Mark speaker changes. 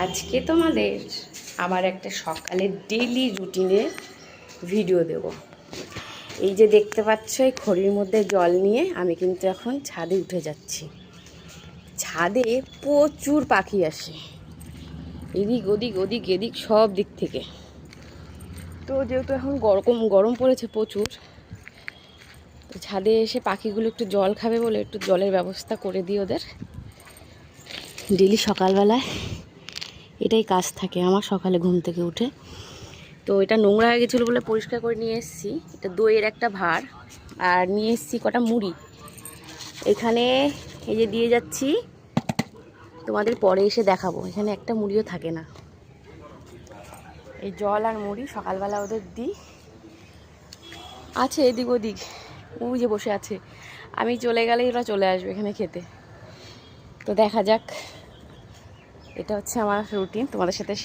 Speaker 1: আজকে তোমাদের আমার একটা সকালের ডেইলি রুটিনের ভিডিও দেব। এই যে দেখতে পাচ্ছ এই খড়ির মধ্যে জল নিয়ে আমি কিন্তু এখন ছাদে উঠে যাচ্ছি। ছাদে প্রচুর পাখি আসে, এদিক ওদিক ওদিক এদিক সব দিক থেকে। তো যেহেতু এখন গরম পড়েছে প্রচুর, তো ছাদে এসে পাখিগুলো একটু জল খাবে বলে একটু জলের ব্যবস্থা করে দিই ওদের। ডেলি সকালবেলায় এটাই কাজ থাকে আমার, সকালে ঘুম থেকে উঠে। তো এটা নোংরা হয়ে গেছিলো বলে পরিষ্কার করে নিয়ে এসেছি। এটা দইয়ের একটা ভাঁড়, আর নিয়ে এসেছি কটা মুড়ি। এখানে এই যে দিয়ে যাচ্ছি, তোমাদের পরে এসে দেখাবো। এখানে একটা মুড়িও থাকে না। এই জল আর মুড়ি সকালবেলা ওদের দিই। আছে এদিক ওদিক, ওই যে বসে আছে। আমি চলে গেলেই ওরা চলে আসবে এখানে খেতে। তো দেখা যাক, এটা হচ্ছে আমার রুটিন, তোমাদের সাথে